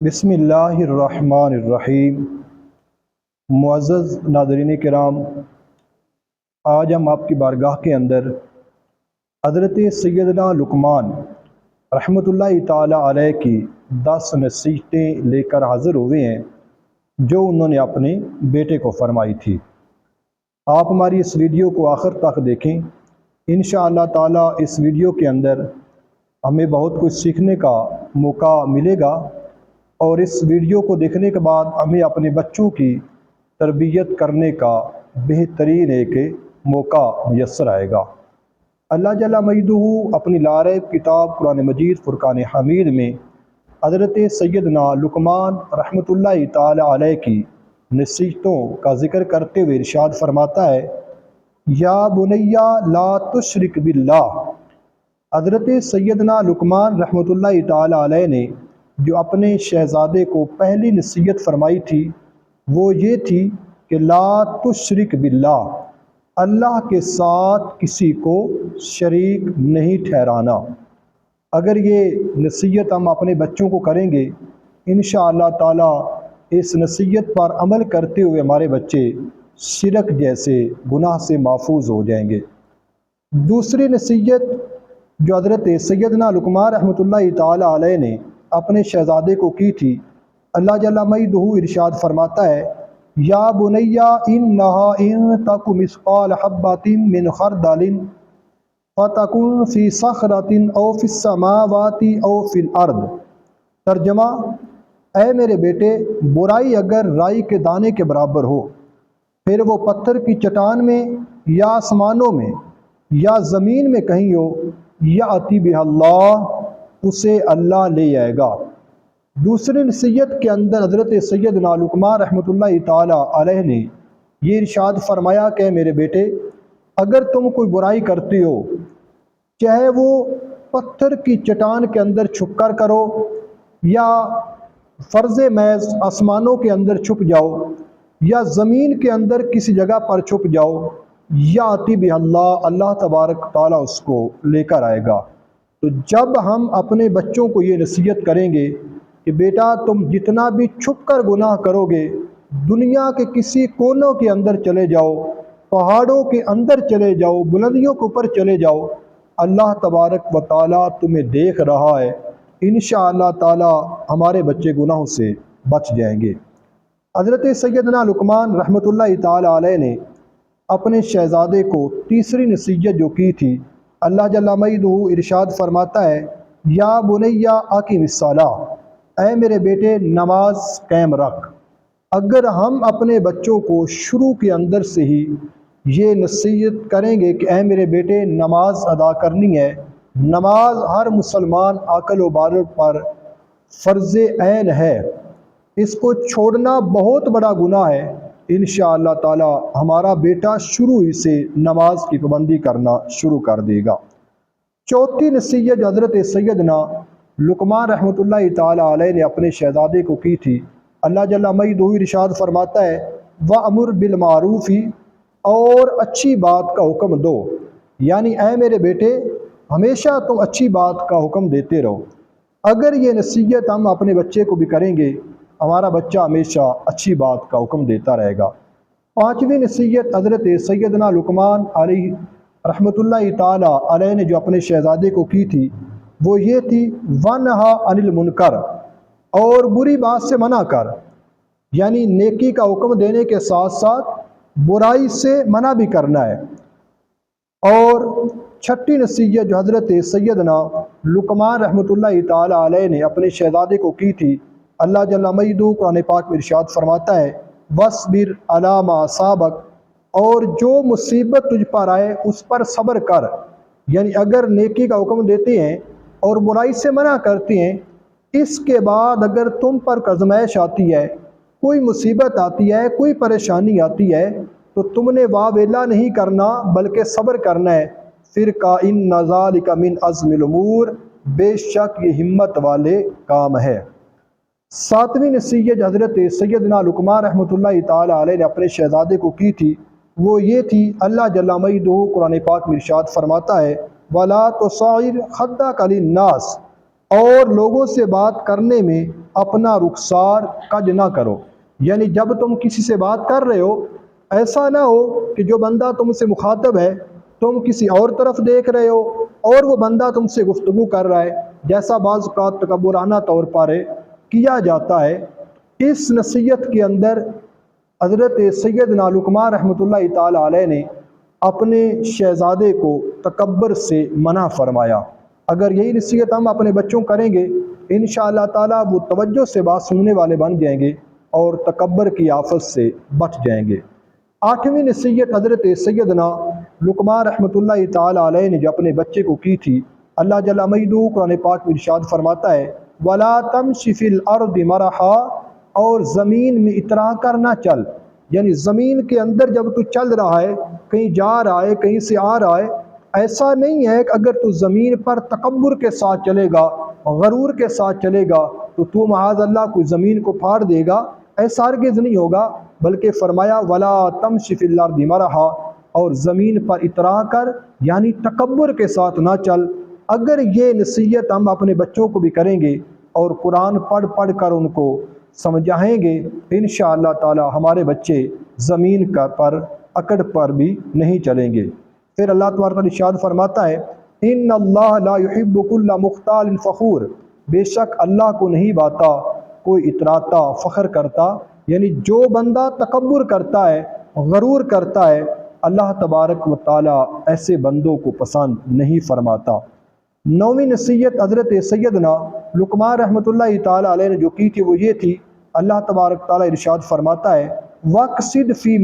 بسم اللہ الرحمن الرحیم۔ معزز ناظرین کرام، آج ہم آپ کی بارگاہ کے اندر حضرت سیدنا لقمان رحمۃ اللہ تعالی علیہ کی 10 نصیحتیں لے کر حاضر ہوئے ہیں جو انہوں نے اپنے بیٹے کو فرمائی تھی۔ آپ ہماری اس ویڈیو کو آخر تک دیکھیں، انشاءاللہ تعالی اس ویڈیو کے اندر ہمیں بہت کچھ سیکھنے کا موقع ملے گا، اور اس ویڈیو کو دیکھنے کے بعد ہمیں اپنے بچوں کی تربیت کرنے کا بہترین ایک موقع میسر آئے گا۔ اللہ جل مجدہ اپنی لاریب کتاب قرآن مجید فرقان حمید میں حضرت سیدنا لقمان رحمۃ اللہ تعالی علیہ کی نصیحتوں کا ذکر کرتے ہوئے ارشاد فرماتا ہے، یا بنیا لا تشرک باللہ۔ حضرت سیدنا لقمان رحمۃ اللہ تعالی علیہ نے جو اپنے شہزادے کو پہلی نصیحت فرمائی تھی وہ یہ تھی کہ لا تشرک باللہ، اللہ کے ساتھ کسی کو شریک نہیں ٹھہرانا۔ اگر یہ نصیحت ہم اپنے بچوں کو کریں گے، انشاءاللہ تعالی اس نصیحت پر عمل کرتے ہوئے ہمارے بچے شرک جیسے گناہ سے محفوظ ہو جائیں گے۔ دوسری نصیحت جو حضرت سیدنا لقمان رحمۃ اللہ تعالی علیہ نے اپنے شہزادے کو کی تھی، اللہ جل مجدہ ارشاد فرماتا ہے، یا بنیا انہا ان تک مثقال حبۃ من خردل فتکن فی صخرۃ او فی السماوات او فی الارض۔ ترجمہ، اے میرے بیٹے، برائی اگر رائی کے دانے کے برابر ہو، پھر وہ پتھر کی چٹان میں یا آسمانوں میں یا زمین میں کہیں ہو، یاتی بہ اللہ، اسے اللہ لے آئے گا۔ دوسری نصیحت کے اندر حضرت سیدنا لقمان رحمۃ اللہ تعالی علیہ نے یہ ارشاد فرمایا کہ میرے بیٹے، اگر تم کوئی برائی کرتے ہو، چاہے وہ پتھر کی چٹان کے اندر چھپ کر کرو یا فرض محض آسمانوں کے اندر چھپ جاؤ یا زمین کے اندر کسی جگہ پر چھپ جاؤ، یاتی بہ اللہ، اللہ تبارک تعالیٰ اس کو لے کر آئے گا۔ تو جب ہم اپنے بچوں کو یہ نصیحت کریں گے کہ بیٹا تم جتنا بھی چھپ کر گناہ کرو گے، دنیا کے کسی کونوں کے اندر چلے جاؤ، پہاڑوں کے اندر چلے جاؤ، بلندیوں کے اوپر چلے جاؤ، اللہ تبارک و تعالیٰ تمہیں دیکھ رہا ہے۔ انشاءاللہ تعالیٰ ہمارے بچے گناہوں سے بچ جائیں گے۔ حضرت سیدنا لقمان رحمۃ اللہ تعالی علیہ نے اپنے شہزادے کو تیسری نصیحت جو کی تھی، اللہ جل مجدہ ارشاد فرماتا ہے، یا بنیا اقم الصلاۃ، اے میرے بیٹے نماز قائم رکھ۔ اگر ہم اپنے بچوں کو شروع کے اندر سے ہی یہ نصیحت کریں گے کہ اے میرے بیٹے نماز ادا کرنی ہے، نماز ہر مسلمان عاقل و بالغ پر فرض عین ہے، اس کو چھوڑنا بہت بڑا گناہ ہے، انشاءاللہ تعالی ہمارا بیٹا شروع ہی سے نماز کی پابندی کرنا شروع کر دے گا۔ چوتھی نصیحت جو حضرت سیدنا لقمان رحمۃ اللہ تعالی علیہ نے اپنے شہزادے کو کی تھی، اللہ جل مجدہ ارشاد فرماتا ہے، وَأْمُرْ بِالْمَعْرُوفِ، اور اچھی بات کا حکم دو۔ یعنی اے میرے بیٹے ہمیشہ تم اچھی بات کا حکم دیتے رہو۔ اگر یہ نصیحت ہم اپنے بچے کو بھی کریں گے، ہمارا بچہ ہمیشہ اچھی بات کا حکم دیتا رہے گا۔ پانچویں نصیحت حضرت سیدنا لقمان علیہ رحمۃ اللہ تعالی علیہ نے جو اپنے شہزادے کو کی تھی وہ یہ تھی، وَنْہَا عَنِ الْمُنْکَرِ، اور بری بات سے منع کر۔ یعنی نیکی کا حکم دینے کے ساتھ ساتھ برائی سے منع بھی کرنا ہے۔ اور چھٹی نصیحت جو حضرت سیدنا لقمان رحمۃ اللہ تعالی علیہ نے اپنے شہزادے کو کی تھی، اللہ جل مجدہ قرآن پاک میں ارشاد فرماتا ہے، وَاصْبِرْ عَلَىٰ مَا أَصَابَكَ، اور جو مصیبت تجھ پر آئے اس پر صبر کر۔ یعنی اگر نیکی کا حکم دیتے ہیں اور برائی سے منع کرتے ہیں، اس کے بعد اگر تم پر آزمائش آتی ہے، کوئی مصیبت آتی ہے، کوئی پریشانی آتی ہے، تو تم نے واویلا نہیں کرنا بلکہ صبر کرنا ہے۔ پھر کَإِنَّ ذَلِكَ مِنْ عَزْمِ الْأُمُورِ، بے شک یہ ہمت والے کام ہے۔ ساتویں نصیحت حضرت سیدنا لقمان رحمۃ اللہ تعالی علیہ نے اپنے شہزادے کو کی تھی وہ یہ تھی، اللہ جل مجدہ قرآن پاک میں ارشاد فرماتا ہے، وَلَا تُصَعِّرْ خَدَّكَ لِلنَّاسِ، اور لوگوں سے بات کرنے میں اپنا رخسار کج نہ کرو، یعنی جب تم کسی سے بات کر رہے ہو ایسا نہ ہو کہ جو بندہ تم سے مخاطب ہے تم کسی اور طرف دیکھ رہے ہو اور وہ بندہ تم سے گفتگو کر رہا ہے، جیسا بعض اوقات تکبرانہ طور پر کیا جاتا ہے۔ اس نصیحت کے اندر حضرت سیدنا لقمان رحمۃ اللہ تعالی علیہ نے اپنے شہزادے کو تکبر سے منع فرمایا۔ اگر یہی نصیحت ہم اپنے بچوں کریں گے انشاءاللہ تعالی وہ توجہ سے بات سننے والے بن جائیں گے اور تکبر کی آفت سے بچ جائیں گے۔ 8ویں نصیحت حضرت سیدنا لقمان رحمۃ اللہ تعالی علیہ نے جو اپنے بچے کو کی تھی، اللہ جل مجدہ قرآن پاک میں ارشاد فرماتا ہے وَلَا تَمْشِ فِي الْأَرْضِ مَرَحًا، اور زمین میں اترا کر نہ چل، یعنی زمین کے اندر جب تو چل رہا ہے کہیں جا رہا ہے کہیں سے آ رہا ہے، ایسا نہیں ہے کہ اگر تو زمین پر تکبر کے ساتھ چلے گا غرور کے ساتھ چلے گا تو معاذ اللہ کوئی زمین کو پھاڑ دے گا، ایسا ہرگز نہیں ہوگا، بلکہ فرمایا وَلَا تَمْشِ فِي الْأَرْضِ مَرَحًا، اور زمین پر اترا کر یعنی تکبر کے ساتھ نہ چل۔ اگر یہ نصیحت ہم اپنے بچوں کو بھی کریں گے اور قرآن پڑھ پڑھ کر ان کو سمجھائیں گے انشاءاللہ تعالی ہمارے بچے زمین کا پر اکڑ پر بھی نہیں چلیں گے۔ پھر اللہ تبارک تعالیٰ ارشاد فرماتا ہے ان اللہ لا يحب كل مختال فخور، بے شک اللہ کو نہیں باتا کوئی اتراتا فخر کرتا، یعنی جو بندہ تکبر کرتا ہے غرور کرتا ہے اللہ تبارک و تعالیٰ ایسے بندوں کو پسند نہیں فرماتا۔ 9ویں نصیحت حضرت سیدنا لقمان رحمۃ اللہ تعالی علیہ نے جو کی تھی وہ یہ تھی، اللہ تبارک تعالیٰ ارشاد فرماتا ہے وَقْصِدْ فِي